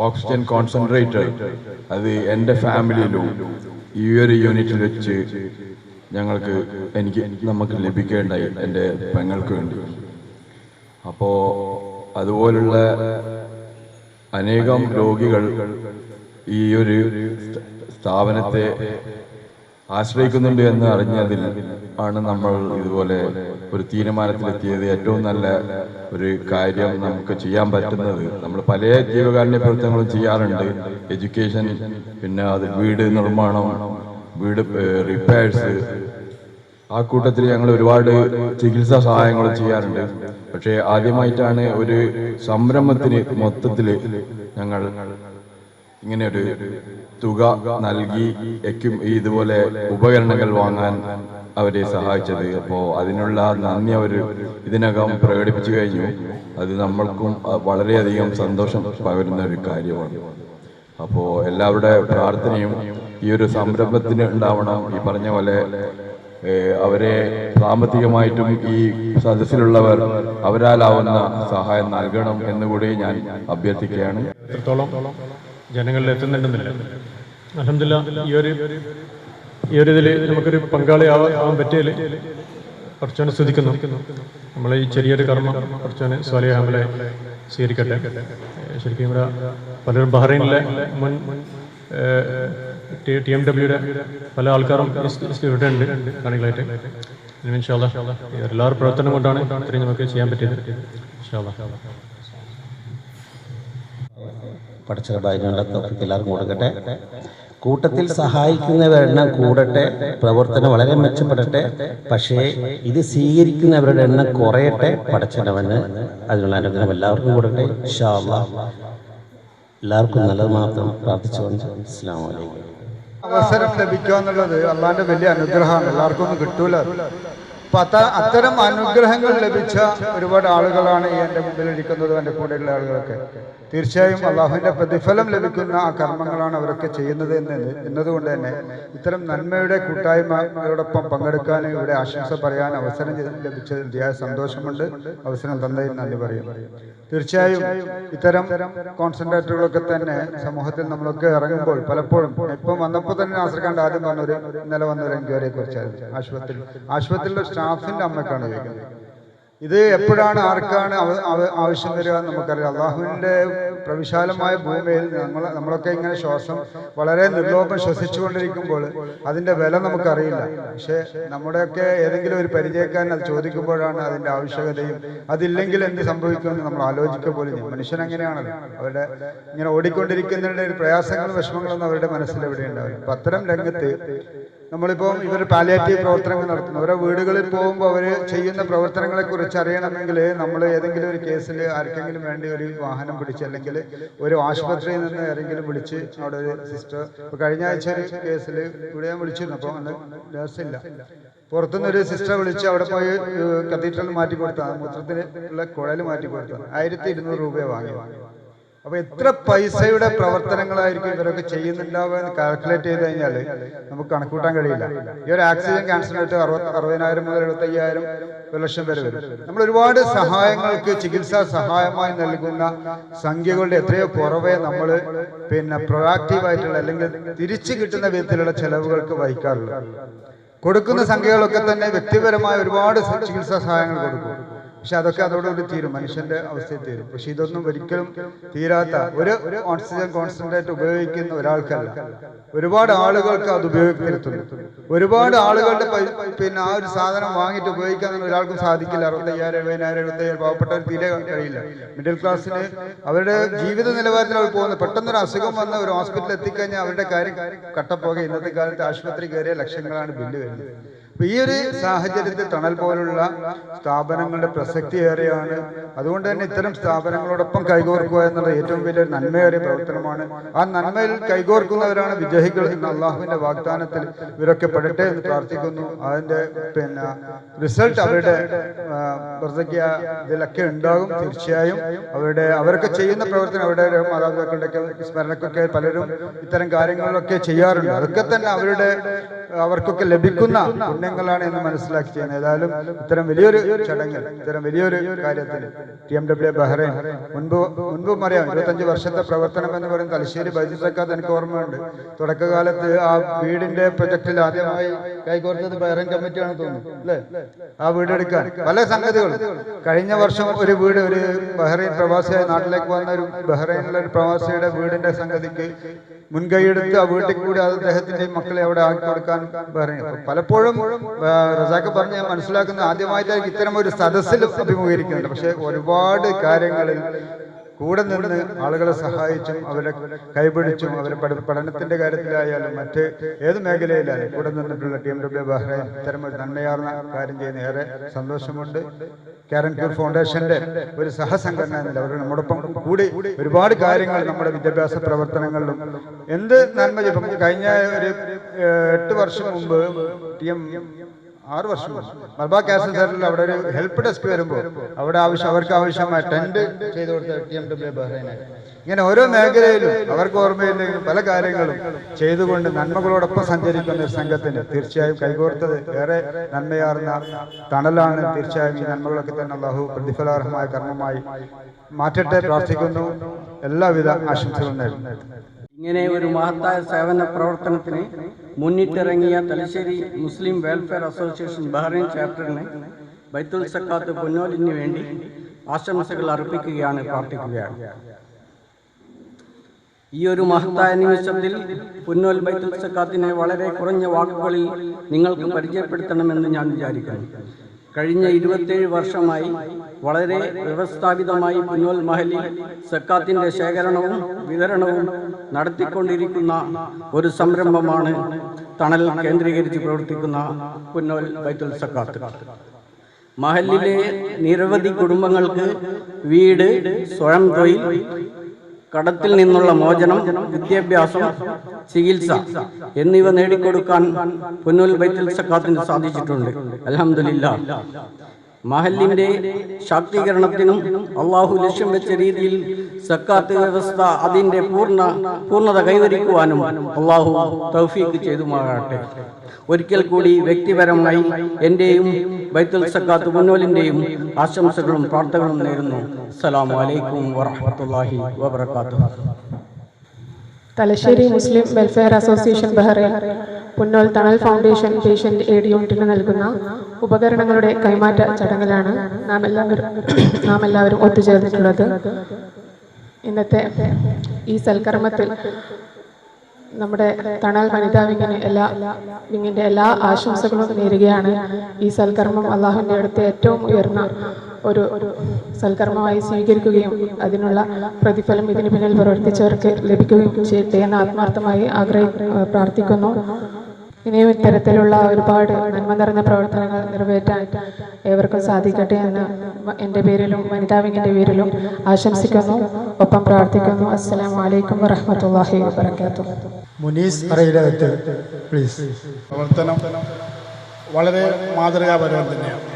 S5: ഓക്സിജൻ കോൺസെൻട്രേറ്റർ അത് എൻ്റെ ഫാമിലിയിലും ഈ ഒരു യൂണിറ്റിൽ വെച്ച് നമുക്ക് ലഭിക്കേണ്ടായി, എൻ്റെ പെങ്ങൾക്ക് വേണ്ടി. അപ്പോൾ അതുപോലുള്ള അനേകം രോഗികൾ ഈ ഒരു സ്ഥാപനത്തെ ആശ്രയിക്കുന്നുണ്ട് എന്ന് അറിഞ്ഞതിൽ ആണ് നമ്മൾ ഇതുപോലെ ഒരു തീരുമാനത്തിലെത്തിയത്. ഏറ്റവും നല്ല ഒരു കാര്യം നമുക്ക് ചെയ്യാൻ പറ്റുന്നത്, നമ്മൾ പല ജീവകാരുണ്യ പ്രവർത്തനങ്ങളും ചെയ്യാറുണ്ട്. എഡ്യൂക്കേഷൻ, പിന്നെ അത് വീട് നിർമ്മാണം, വീട് റിപ്പയർസ്, ആ കൂട്ടത്തിൽ ഞങ്ങൾ ഒരുപാട് ചികിത്സാ സഹായങ്ങളും ചെയ്യാറുണ്ട്. പക്ഷേ ആദ്യമായിട്ടാണ് ഒരു സംരംഭത്തിന് മൊത്തത്തിൽ ഞങ്ങൾ ഇങ്ങനെ ഒരു തുക നൽകി ഇതുപോലെ ഉപകരണങ്ങൾ വാങ്ങാൻ അവരെ സഹായിച്ചത്. അപ്പോൾ അതിനുള്ള നന്ദി അവർ ഇതിനകം പ്രകടിപ്പിച്ചു കഴിഞ്ഞു. അത് നമ്മൾക്കും വളരെയധികം സന്തോഷം പകരുന്ന ഒരു കാര്യമാണ്. അപ്പോൾ എല്ലാവരുടെ പ്രാർത്ഥനയും ഈ ഒരു സംരംഭത്തിന് ഉണ്ടാവണം. ഈ പറഞ്ഞ പോലെ അവരെ സാമ്പത്തികമായിട്ടും ഈ സദസ്സിലുള്ളവർ അവരാലാവുന്ന സഹായം നൽകണം എന്നുകൂടി ഞാൻ അഭ്യർത്ഥിക്കുകയാണ്.
S6: എത്രത്തോളം ജനങ്ങളിൽ എത്തുന്നുണ്ടെന്നില്ല. അൽഹംദുലില്ലാഹ് ഈ ഒരു ഇതിൽ നമുക്കൊരു പങ്കാളിയാവാൻ പറ്റിയതിൽ കുറച്ചോനെ സ്തുതിക്കുന്നു. നമ്മളെ ഈ ചെറിയൊരു കർമ്മം കുറച്ചോനെ സ്വാലിഹ് അമലായി സ്വീകരിക്കട്ടെ. ശരിക്കും ഇവിടെ പലരും ബഹ്റൈനിലെ മുൻ TMWയുടെ പല ആൾക്കാരും ഇവിടെ ഉണ്ട് കാണികളായിട്ട്. ഇൻഷാ അല്ലാഹ് എല്ലാവരും പ്രവർത്തനം കൊണ്ടാണ് ഇത്രയും നമുക്ക് ചെയ്യാൻ പറ്റിയത്. ഇൻഷാ അല്ലാഹ്
S7: പഠിച്ച ഭാഗ്യങ്ങളുടെ തൊക്കെ എല്ലാവർക്കും കൊടുക്കട്ടെ. കൂട്ടത്തിൽ സഹായിക്കുന്നവരുടെ എണ്ണം കൂടട്ടെ, പ്രവർത്തനം വളരെ മെച്ചപ്പെടട്ടെ. പക്ഷേ ഇത് സ്വീകരിക്കുന്നവരുടെ എണ്ണം കുറയട്ടെ. പടച്ചവന് അതിനുള്ള അനുഗ്രഹം എല്ലാവർക്കും കൂടട്ടെ. ഇൻഷാ അല്ലാഹ്. എല്ലാവർക്കും നല്ലത് മാത്രം പ്രാർത്ഥിച്ചുകൊണ്ട് അസ്സലാമു അലൈക്കും.
S3: അവസരം ലഭിക്കുക എന്നുള്ളത് അള്ളാന്റെ വലിയ അനുഗ്രഹമാണ്. എല്ലാവർക്കും ഒന്നും കിട്ടൂല. അപ്പൊ അത്തരം അനുഗ്രഹങ്ങൾ ലഭിച്ച ഒരുപാട് ആളുകളാണ് ഈ എൻ്റെ മുമ്പിലിരിക്കുന്നതും എൻ്റെ കൂടെയുള്ള ആളുകളൊക്കെ. തീർച്ചയായും അള്ളാഹുവിൻ്റെ പ്രതിഫലം ലഭിക്കുന്ന ആ കർമ്മങ്ങളാണ് അവരൊക്കെ ചെയ്യുന്നത് എന്നതുകൊണ്ട് തന്നെ ഇത്തരം നന്മയുടെ കൂട്ടായ്മയോടൊപ്പം പങ്കെടുക്കാൻ, ഇവിടെ ആശംസ പറയാൻ അവസരം ലഭിച്ചതിൽ അതിയായ സന്തോഷമുണ്ട്. അവസരം തന്നതിൽ നന്ദി പറയുന്നു. തീർച്ചയായും ഇത്തരം കോൺസെൻട്രേറ്ററുകളൊക്കെ തന്നെ സമൂഹത്തിൽ നമ്മളൊക്കെ ഇറങ്ങുമ്പോൾ പലപ്പോഴും ഇപ്പം വന്നപ്പോൾ തന്നെ നാസർഖാൻ ആദ്യം പറഞ്ഞൊരു ഇന്നലെ വന്നൊരു എൻക്വയറിയെ കുറിച്ചായിരുന്നു. ആശുപത്രിയിലെ സ്റ്റാഫിൻ്റെ അമ്മക്കാണ് ചോദിക്കുന്നത്. ഇത് എപ്പോഴാണ് ആർക്കാണ് ആവശ്യം വരിക എന്ന് നമുക്കറിയാം. അള്ളാഹുവിൻ്റെ പ്രവിശാലമായ ഭൂമിയിൽ നമ്മളൊക്കെ ഇങ്ങനെ ശ്വാസം വളരെ നിർലോഭം ശ്വസിച്ചുകൊണ്ടിരിക്കുമ്പോൾ അതിൻ്റെ വില നമുക്കറിയില്ല. പക്ഷേ നമ്മുടെയൊക്കെ ഏതെങ്കിലും ഒരു പരിചയക്കാരൻ അത് ചോദിക്കുമ്പോഴാണ് അതിൻ്റെ ആവശ്യകതയും അതില്ലെങ്കിൽ എന്ത് സംഭവിക്കുമെന്ന് നമ്മൾ ആലോചിക്കുക പോലും ചെയ്യും. മനുഷ്യൻ അങ്ങനെയാണല്ലോ. അവരുടെ ഇങ്ങനെ ഓടിക്കൊണ്ടിരിക്കുന്നതിൻ്റെ ഒരു പ്രയാസങ്ങളും വിഷമങ്ങളൊന്നും അവരുടെ മനസ്സിൽ എവിടെ ഉണ്ടാവില്ല. അപ്പം അത്തരം രംഗത്ത് നമ്മളിപ്പോൾ ഇവർ പാലിയേറ്റീവ് പ്രവർത്തനങ്ങൾ നടത്തുന്നു. ഓരോ വീടുകളിൽ പോകുമ്പോൾ അവർ ചെയ്യുന്ന പ്രവർത്തനങ്ങളെക്കുറിച്ച് അറിയണമെങ്കിൽ നമ്മൾ ഏതെങ്കിലും ഒരു കേസിൽ ആർക്കെങ്കിലും വേണ്ടി ഒരു വാഹനം പിടിച്ച് അല്ലെങ്കിൽ ഒരു ആശുപത്രിയിൽ നിന്ന് ആരെങ്കിലും വിളിച്ച് അവിടെ ഒരു സിസ്റ്റർ, ഇപ്പോൾ കഴിഞ്ഞ ആഴ്ച ഒരു കേസിൽ ഇവിടെ ഞാൻ വിളിച്ചിരുന്നു. അപ്പോൾ അന്ന് നേഴ്സില്ല, പുറത്തുനിന്നൊരു സിസ്റ്റർ വിളിച്ച് അവിടെ പോയി കത്തീഡ്രൽ മാറ്റി കൊടുത്താണ്, മൂത്രത്തിന് ഉള്ള കുഴൽ മാറ്റി കൊടുത്തത് 1200 രൂപ വാങ്ങി. അപ്പൊ എത്ര പൈസയുടെ പ്രവർത്തനങ്ങളായിരിക്കും ഇവരൊക്കെ ചെയ്യുന്നുണ്ടാവുക എന്ന് കാൽക്കുലേറ്റ് ചെയ്ത് കഴിഞ്ഞാൽ നമുക്ക് കണക്കൂട്ടാൻ കഴിയില്ല. ഈ ഒരു ആക്സിജൻ ക്യാൻസറിനായിട്ട് 60,000 മുതൽ 75,000 1 ലക്ഷം വരെ വരും. നമ്മൾ ഒരുപാട് സഹായങ്ങൾക്ക് ചികിത്സാ സഹായമായി നൽകുന്ന സംഖ്യകളുടെ എത്രയോ കുറവേ നമ്മൾ പ്രൊആക്റ്റീവായിട്ടുള്ള അല്ലെങ്കിൽ തിരിച്ചു കിട്ടുന്ന വിധത്തിലുള്ള ചെലവുകൾക്ക് വഹിക്കാറുള്ളൂ. കൊടുക്കുന്ന സംഖ്യകളൊക്കെ തന്നെ വ്യക്തിപരമായ ഒരുപാട് ചികിത്സാ സഹായങ്ങൾ കൊടുക്കും. പക്ഷെ അതൊക്കെ അതോടുകൂടി തീരും, മനുഷ്യന്റെ അവസ്ഥയിൽ തീരും. പക്ഷെ ഇതൊന്നും ഒരിക്കലും തീരാത്ത ഒരു ഓക്സിജൻ കോൺസെൻട്രേറ്റ് ഉപയോഗിക്കുന്ന ഒരാൾക്കല്ല, ഒരുപാട് ആളുകൾക്ക് അത് ഉപയോഗപ്പെടുത്തുന്നു. ഒരുപാട് ആളുകളുടെ ആ ഒരു സാധനം വാങ്ങിയിട്ട് ഉപയോഗിക്കാൻ ഒരാൾക്കും സാധിക്കില്ല. 65,000, 70,000, 75,000 പാവപ്പെട്ടവർ തീരെ കഴിയില്ല. മിഡിൽ ക്ലാസ്സിന് അവരുടെ ജീവിത നിലവാരത്തിൽ അവർ പോകുന്നത്. പെട്ടെന്നൊരു അസുഖം വന്ന് ഒരു ഹോസ്പിറ്റലിൽ എത്തിക്കഴിഞ്ഞാൽ അവരുടെ കാര്യം കട്ടപ്പോകെ. ഇന്നത്തെ കാലത്ത് ആശുപത്രി കയറിയ ലക്ഷങ്ങളാണ് ബില്ല് വരുന്നത്. അപ്പൊ ഈ ഒരു സാഹചര്യത്തിൽ തണൽ പോലുള്ള സ്ഥാപനങ്ങളുടെ പ്രസക്തി ഏറെയാണ്. അതുകൊണ്ട് തന്നെ ഇത്തരം സ്ഥാപനങ്ങളോടൊപ്പം കൈകോർക്കുക എന്നുള്ളത് ഏറ്റവും വലിയൊരു നന്മയേറിയ പ്രവർത്തനമാണ്. ആ നന്മയിൽ കൈകോർക്കുന്നവരാണ് വിജയികൾ എന്ന അള്ളാഹുവിന്റെ വാഗ്ദാനത്തിൽ ഇവരൊക്കെ പെടട്ടെ എന്ന് പ്രാർത്ഥിക്കുന്നു. അതിന്റെ റിസൾട്ട് അവരുടെ ഇതിലൊക്കെ ഉണ്ടാകും. തീർച്ചയായും അവരൊക്കെ ചെയ്യുന്ന പ്രവർത്തനം അവരുടെ മാതാപിതാക്കളുടെയൊക്കെ സ്മരണക്കൊക്കെ പലരും ഇത്തരം കാര്യങ്ങളിലൊക്കെ ചെയ്യാറുണ്ട്. അതൊക്കെ തന്നെ അവർക്കൊക്കെ ലഭിക്കുന്ന പുണ്യങ്ങളാണ് എന്ന് മനസ്സിലാക്കി ചെയ്യുന്നത്. ഏതായാലും ഇത്തരം വലിയൊരു ചടങ്ങിൽ, ഇത്തരം വലിയൊരു കാര്യത്തിൽ TMWA ബഹ്റൈൻ മുൻപും അറിയാം, 25 വർഷത്തെ പ്രവർത്തനം എന്ന് പറയുന്നത് തലശ്ശേരി ബൈത്തുൽ സക്കാത്ത് എനിക്ക് ഓർമ്മയുണ്ട്. തുടക്കകാലത്ത് ആ വീടിന്റെ പ്രൊജക്റ്റിൽ ആദ്യമായി കൈകോർത്തത് ബഹ്റൈൻ കമ്മിറ്റിയാണെന്ന് തോന്നുന്നു അല്ലേ? ആ വീടെടുക്കാൻ പല സംഗതികളും. കഴിഞ്ഞ വർഷം ഒരു വീട്, ഒരു ബഹ്റൈൻ പ്രവാസിയായി നാട്ടിലേക്ക് വന്ന ഒരു ബഹ്റൈനിലെ ഒരു പ്രവാസിയുടെ വീടിന്റെ സംഗതിക്ക് മുൻകൈയെടുത്ത് ആ വീട്ടിൽ കൂടി അദ്ദേഹത്തിന്റെ മക്കളെ അവിടെ ആക്കി കൊടുക്കാൻ പറഞ്ഞു. പലപ്പോഴും റസാഖ് പറഞ്ഞ് ഞാൻ മനസ്സിലാക്കുന്ന ആദ്യമായിട്ടായിരിക്കും ഇത്തരം ഒരു സദസ്സിൽ അഭിമുഖീകരിക്കുന്നുണ്ട്. പക്ഷെ ഒരുപാട് കാര്യങ്ങളിൽ കൂടെ നിന്ന് ആളുകളെ സഹായിച്ചും അവരെ കൈപിടിച്ചും അവരെ പഠനത്തിന്റെ കാര്യത്തിലായാലും മറ്റ് ഏത് മേഖലയിലായാലും കൂടെ നിന്നിട്ടുള്ള TMWA ബഹ്റൈൻ ഇത്തരം ഒരു നന്മയാർന്ന കാര്യം ചെയ്യുന്ന ഏറെ സന്തോഷമുണ്ട്. കാരൻ ക്യൂർ ഫൗണ്ടേഷന്റെ ഒരു സഹസംഘടന എന്നില്ല അവർ നമ്മോടൊപ്പം കൂടി ഒരുപാട് കാര്യങ്ങൾ നമ്മുടെ വിദ്യാഭ്യാസ പ്രവർത്തനങ്ങളിലും എന്ത് നന്മ ചെയ്യും. കഴിഞ്ഞ ഒരു 8 വർഷം മുമ്പ് 6 വർഷം മലബാർ കാൻസർ സെന്ററിൽ അവിടെ ഒരു ഹെൽപ്പ് ഡെസ്ക് വരുമ്പോൾ അവിടെ അവർക്ക് ആവശ്യമായ ടെന്റ് ചെയ്തു കൊടുത്ത TMWA ബഹ്റൈനായി. ഇങ്ങനെ ഓരോ മേഖലയിലും അവർക്ക് ഓർമ്മയില്ലെങ്കിലും പല കാര്യങ്ങളും ചെയ്തുകൊണ്ട് നന്മകളോടൊപ്പം സഞ്ചരിക്കുന്ന ഒരു സംഘത്തിന് തീർച്ചയായും കൈകോർത്തത് ഏറെ നന്മയാർന്ന തണലാണ്. തീർച്ചയായും ഈ നന്മകളൊക്കെ തന്നെ അല്ലാഹു പ്രതിഫലാർഹമായ കർമ്മമായി മാറ്റട്ടെ പ്രാർത്ഥിക്കുന്നു. എല്ലാവിധ ആശംസകളും നേരുന്നു.
S8: ഇങ്ങനെ ഒരു മഹത്തായ സേവന പ്രവർത്തനത്തിന് മുന്നിട്ടിറങ്ങിയ തലശ്ശേരി മുസ്ലിം വെൽഫെയർ അസോസിയേഷൻ ബഹ്റൈൻ ചാപ്റ്ററിന് ബൈത്തുൽ സക്കാത്ത് പൊന്നോലിന് വേണ്ടി ആശംസകൾ അർപ്പിക്കുകയാണ്, പ്രാർത്ഥിക്കുകയാണ്. ഈ ഒരു മഹത്തായ നിമിഷത്തിൽ പൊന്നോൽ ബൈത്തുൽ സക്കാത്തിനെ വളരെ കുറഞ്ഞ വാക്കുകളിൽ നിങ്ങൾക്ക് പരിചയപ്പെടുത്തണമെന്ന് ഞാൻ വിചാരിക്കുന്നു. കഴിഞ്ഞ 27 വർഷമായി വളരെ വ്യവസ്ഥാപിതമായി പുന്നോൽ മഹലിൽ സക്കാത്തിൻ്റെ ശേഖരണവും വിതരണവും നടത്തിക്കൊണ്ടിരിക്കുന്ന ഒരു സംരംഭമാണ് തണൽ കേന്ദ്രീകരിച്ച് പ്രവർത്തിക്കുന്ന പുന്നോൽ ബൈത്തുൽ സക്കാത്ത്. മഹലിലെ നിരവധി കുടുംബങ്ങൾക്ക് വീട്, സ്വയം തൊഴിൽ, കടത്തിൽ നിന്നുള്ള മോചനം, വിദ്യാഭ്യാസം, ചികിത്സ എന്നിവ നേടിക്കൊടുക്കാൻ പുന്നോൽ ബൈത്തുൽ സക്കാത്തിന് സാധിച്ചിട്ടുണ്ട്. അൽഹംദുലില്ലാഹ്. മഹലിന്റെ ശാക്തീകരണത്തിനും അള്ളാഹു ലക്ഷ്യം വെച്ച രീതിയിൽ സക്കാത്ത് വ്യവസ്ഥ അതിന്റെ പൂർണ്ണത കൈവരിക്കുവാനും അള്ളാഹു തൗഫീഖ് ചെയ്തുമാറാട്ടെ. ഒരിക്കൽ കൂടി വ്യക്തിപരമായി എന്റെയും ബൈത്തുൽ സക്കാത്ത് പുന്നോലിന്റെയും ആശംസകളും പ്രാർത്ഥനകളും നേരുന്നു. അസ്സലാമു അലൈക്കും വറഹ്മത്തുള്ളാഹി വബറകാതുഹു.
S9: തലശ്ശേരി മുസ്ലിം വെൽഫെയർ അസോസിയേഷൻ ബഹ്റൈൻ പുന്നോൽ തണൽ ഫൗണ്ടേഷൻ പേഷ്യന്റ് എയ്ഡ് യൂണിറ്റിന് നൽകുന്ന ഉപകരണങ്ങളുടെ കൈമാറ്റ ചടങ്ങിലാണ് നാം എല്ലാവരും ഒത്തുചേർന്നിട്ടുള്ളത്. ഇന്നത്തെ ഈ സൽക്കർമ്മത്തിൽ നമ്മുടെ തണൽ വനിതാ വിങ്ങിന്റെ എല്ലാ ആശംസകളും നേരുകയാണ്. ഈ സൽക്കർമ്മം അള്ളാഹുവിൻ്റെ അടുത്ത് ഏറ്റവും ഉയർന്ന ഒരു സൽക്കർമ്മമായി സ്വീകരിക്കുകയും അതിനുള്ള പ്രതിഫലം ഇതിന് പിന്നിൽ പ്രവർത്തിച്ചവർക്ക് ലഭിക്കുകയും ചെയ്യട്ടെ എന്ന് ആത്മാർത്ഥമായി പ്രാർത്ഥിക്കുന്നു. ഇനിയും ഇത്തരത്തിലുള്ള ഒരുപാട് നന്മ നിറഞ്ഞ പ്രവർത്തനങ്ങൾ നിറവേറ്റാൻ ഏവർക്കും സാധിക്കട്ടെ എന്ന് എൻ്റെ പേരിലും വനിതാ വിങ്ങിൻ്റെ പേരിലും ആശംസിക്കുന്നു, ഒപ്പം പ്രാർത്ഥിക്കുന്നു. അസ്സലാമു അലൈക്കും വറഹ്മത്തുള്ളാഹി വബറകാതുഹു.
S3: മുനീസ് അറയിലകത്ത് പ്ലീസ്.
S10: പ്രവർത്തനം വളരെ മാതൃകാപരം തന്നെയാണ്.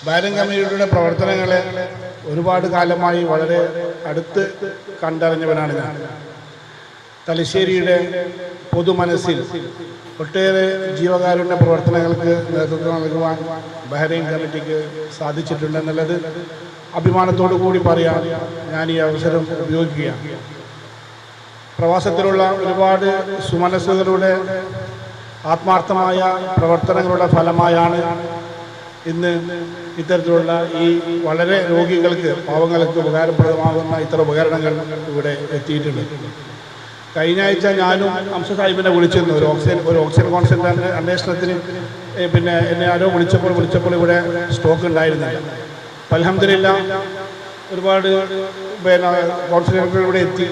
S10: ബഹ്റൈൻ കമ്മ്യൂണിറ്റിയുടെ പ്രവർത്തനങ്ങളെ ഒരുപാട് കാലമായി വളരെ അടുത്ത് കണ്ടറിഞ്ഞവനാണ് ഞാൻ. തലശ്ശേരിയുടെ പൊതുമനസ്സിൽ ഒട്ടേറെ ജീവകാരുണ്യ പ്രവർത്തനങ്ങൾക്ക് നേതൃത്വം നൽകുവാൻ ബഹ്റൈൻ കമ്മിറ്റിക്ക് സാധിച്ചിട്ടുണ്ടെന്നുള്ളത് അഭിമാനത്തോടു കൂടി പറയാൻ ഞാൻ ഈ അവസരം ഉപയോഗിക്കുകയാണ്. പ്രവാസത്തിലുള്ള ഒരുപാട് സുമനസ്സുകളുടെ ആത്മാർത്ഥമായ പ്രവർത്തനങ്ങളുടെ ഫലമായാണ് ഇന്ന് ഇത്തരത്തിലുള്ള ഈ വളരെ രോഗികൾക്ക്, പാവങ്ങൾക്ക് ഉപകാരപ്രദമാകുന്ന ഇത്തരം ഉപകരണങ്ങൾ ഇവിടെ എത്തിയിട്ടുണ്ട്. കഴിഞ്ഞ ആഴ്ച ഞാനും അംസ സാഹിബിനെ വിളിച്ചിരുന്നു ഒരു ഓക്സിജൻ കോൺസെൻട്രേറ്റ് അന്വേഷണത്തിന്. പിന്നെ എന്നെ ആരോ വിളിച്ചപ്പോൾ ഇവിടെ സ്റ്റോക്ക് ഉണ്ടായിരുന്നില്ല. അൽഹംദുലില്ലാഹ് ഒരുപാട് കോൺസെൻട്രേറ്റർ ഇവിടെ എത്തി.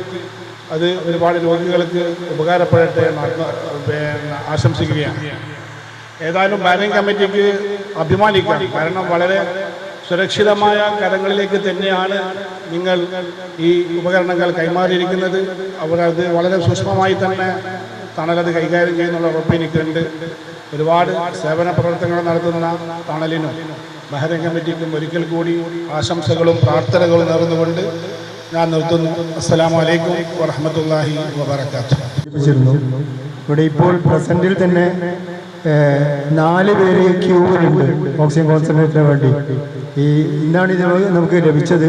S10: അത് ഒരുപാട് രോഗികൾക്ക് ഉപകാരപ്പെടട്ടെ എന്ന് ആശംസിക്കുകയാണ്. ഏതായാലും ബഹ്റൈൻ കമ്മിറ്റിക്ക് അഭിമാനിക്കാം. കാരണം വളരെ സുരക്ഷിതമായ കരങ്ങളിലേക്ക് തന്നെയാണ് നിങ്ങൾ ഈ ഉപകരണങ്ങൾ കൈമാറിയിരിക്കുന്നത്. അവരത് വളരെ സൂക്ഷ്മമായി തന്നെ തണലത് കൈകാര്യം ചെയ്യുന്നുള്ള ഉറപ്പ് എനിക്കുണ്ട്. ഒരുപാട് സേവന പ്രവർത്തനങ്ങൾ നടത്തുന്ന തണലിനും ബഹ്റൈൻ കമ്മിറ്റിക്കും ഒരിക്കൽ കൂടി ആശംസകളും പ്രാർത്ഥനകളും നേർന്നുകൊണ്ട് ഞാൻ നിർത്തുന്നു. അസ്സലാമു അലൈക്കും വറഹ്മത്തുള്ളാഹി വബറകാതുഹു.
S3: ഇവിടെ ഇപ്പോൾ പ്രസന്റിൽ തന്നെ 4 പേര് ക്യൂവിലുണ്ട് ഓക്സിജൻ കോൺസെൻട്രേറ്ററിന് വേണ്ടി. ഇന്നാണ് ഇത് നമുക്ക് ലഭിച്ചത്.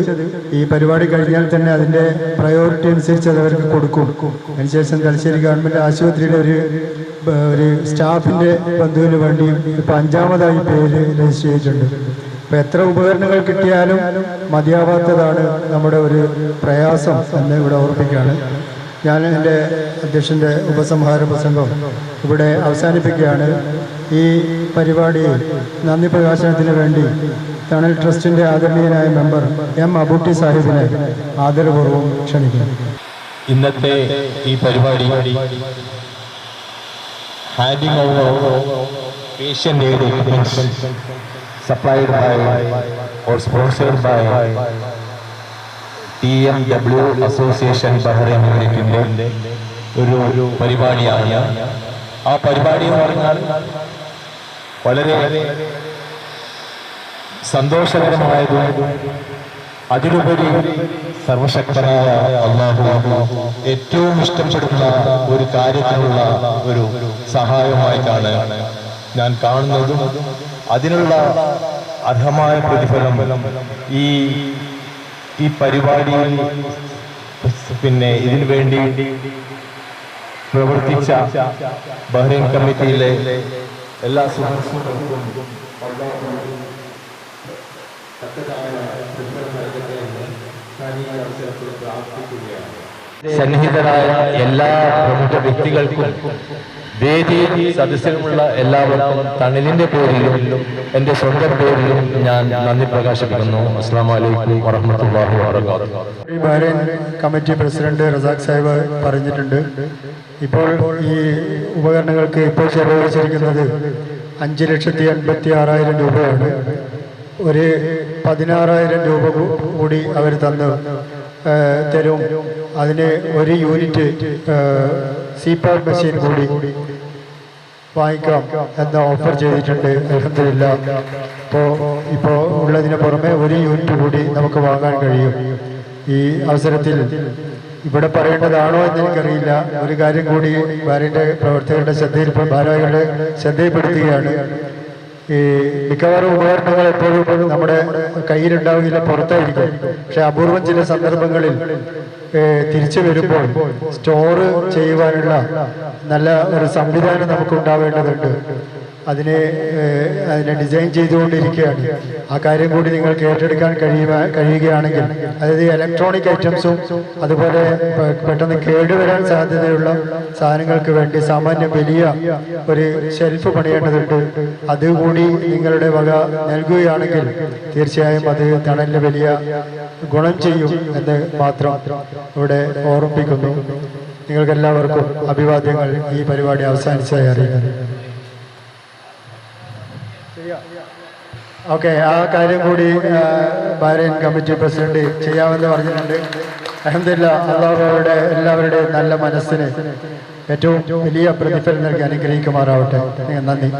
S3: ഈ പരിപാടി കഴിഞ്ഞാൽ തന്നെ അതിൻ്റെ പ്രയോറിറ്റി അനുസരിച്ച് അത് അവർക്ക് കൊടുക്കും. അതിനുശേഷം തലശ്ശേരി ഗവൺമെൻറ് ആശുപത്രിയുടെ ഒരു സ്റ്റാഫിൻ്റെ ബന്ധുവിന് വേണ്ടി ഇപ്പോൾ 5ാമതായി പേര് രജിസ്റ്റർ ചെയ്തിട്ടുണ്ട്. അപ്പോൾ എത്ര ഉപകരണങ്ങൾ കിട്ടിയാലും മതിയാവാത്തതാണ് നമ്മുടെ ഒരു പ്രയാസം എന്ന് ഇവിടെ ഓർപ്പിക്കുകയാണ്. ഞാൻ എൻ്റെ അധ്യക്ഷൻ്റെ ഉപസംഹാര പ്രസംഗം ഇവിടെ അവസാനിപ്പിക്കുകയാണ്. ഈ പരിപാടിയിൽ നന്ദി പ്രകാശനത്തിന് വേണ്ടി തണൽ ട്രസ്റ്റിൻ്റെ ആദരണീയനായ മെമ്പർ എം അബൂട്ടി സാഹിബിനെ ആദരപൂർവ്വം ക്ഷണിക്കുന്നു.
S11: ഇന്നത്തെ ഈ പരിപാടി handing over patient aid equipments supplied by or sponsored by TMW association Bahrain യൂണിറ്റിൻ്റെ ഒരു പരിപാടിയാണ്. ആ പരിപാടി എന്ന് പറഞ്ഞാൽ വളരെ സന്തോഷകരമായതും അതിലുപരി സർവശക്തനായ അല്ലാഹു ഏറ്റവും ഇഷ്ടപ്പെടുന്ന ഒരു കാര്യത്തിനുള്ള ഒരു സഹായമായിട്ടാണ് ഞാൻ കാണുന്നതും അതിനുള്ള അർഹമായ പ്രതിഫലം ഈ പരിപാടിയിൽ പിന്നെ ഇതിനു വേണ്ടി പ്രവർത്തിച്ച ബഹ്റൈൻ കമ്മിറ്റിയിലെ എല്ലാ സുഹൃത്തുക്കൾക്കും സന്നിഹിതരായ എല്ലാ പ്രമുഖ വ്യക്തികൾക്കും വേദി സദസ്സിലുമുള്ള എല്ലാവർക്കും തണലിന്റെ പേരിലും എൻ്റെ സ്വന്തം പേരിലും ഞാൻ നന്ദി പ്രകാശിപ്പിക്കുന്നു. അസ്സലാമു അലൈക്കും വറഹ്മത്തുള്ളാഹി വബറകാതുഹു.
S3: Bahrain committee president Razak Sahib പറഞ്ഞിട്ടുണ്ട്. ഇപ്പോൾ ഈ ഉപകരണങ്ങൾക്ക് ഇപ്പോൾ ചെലവഴിച്ചിരിക്കുന്നത് 5,86,000 രൂപയാണ്. ഒരു 16,000 രൂപ കൂടി അവർ തരും. അതിന് ഒരു യൂണിറ്റ് CPAP മെഷീൻ കൂടി വാങ്ങിക്കാം എന്ന് ഓഫർ ചെയ്തിട്ടുണ്ട്. അൽഹംദുലില്ലാഹ്. ഇപ്പോൾ ഉള്ളതിന് പുറമെ ഒരു യൂണിറ്റ് കൂടി നമുക്ക് വാങ്ങാൻ കഴിയും. ഈ അവസരത്തിൽ ഇവിടെ പറയേണ്ടതാണോ എന്ന് എനിക്കറിയില്ല. ഒരു കാര്യം കൂടി ഭാര്യയുടെ പ്രവർത്തകരുടെ ഭാരവാഹികളുടെ ശ്രദ്ധയിൽപ്പെടുത്തുകയാണ്. ഈ മിക്കവാറും ഉപകരണങ്ങൾ എപ്പോഴും നമ്മുടെ കയ്യിലുണ്ടാവുകയില്ല, പുറത്തായിരിക്കും. പക്ഷെ അപൂർവം ചില സന്ദർഭങ്ങളിൽ തിരിച്ചു വരുമ്പോൾ സ്റ്റോർ ചെയ്യുവാനുള്ള നല്ല ഒരു സംവിധാനം നമുക്ക് ഉണ്ടാവേണ്ടതുണ്ട്. അതിനെ ഡിസൈൻ ചെയ്തുകൊണ്ടിരിക്കുകയാണ്. ആ കാര്യം കൂടി നിങ്ങൾക്ക് ഏറ്റെടുക്കാൻ കഴിയുകയാണെങ്കിൽ, അതായത് ഇലക്ട്രോണിക് ഐറ്റംസും അതുപോലെ പെട്ടെന്ന് കേടുവരാൻ സാധ്യതയുള്ള സാധനങ്ങൾക്ക് വേണ്ടി സാമാന്യം വലിയ ഒരു ഷെൽഫ് പണിയേണ്ടതുണ്ട്. അതുകൂടി നിങ്ങളുടെ വക നൽകുകയാണെങ്കിൽ തീർച്ചയായും അത് തണലിന് വലിയ ഗുണം ചെയ്യും എന്ന് മാത്രം ഇവിടെ ഓർമ്മിപ്പിക്കുന്നു. നിങ്ങൾക്കെല്ലാവർക്കും അഭിവാദ്യങ്ങൾ. ഈ പരിപാടി അവസാനിച്ചതായി അറിയുന്നത്. ഓക്കെ, ആ കാര്യം കൂടി ബഹ്റൈൻ കമ്മിറ്റി പ്രസിഡന്റ് ചെയ്യാമെന്ന് പറഞ്ഞിട്ടുണ്ട്. അൽഹംദുലില്ലാഹ്, അല്ലാഹുവയുടെ എല്ലാവരുടെയും നല്ല മനസ്സിന് ഏറ്റവും വലിയ പ്രതിഫലം നൽകി അനുഗ്രഹിക്കുമാറാവട്ടെ. നന്ദി.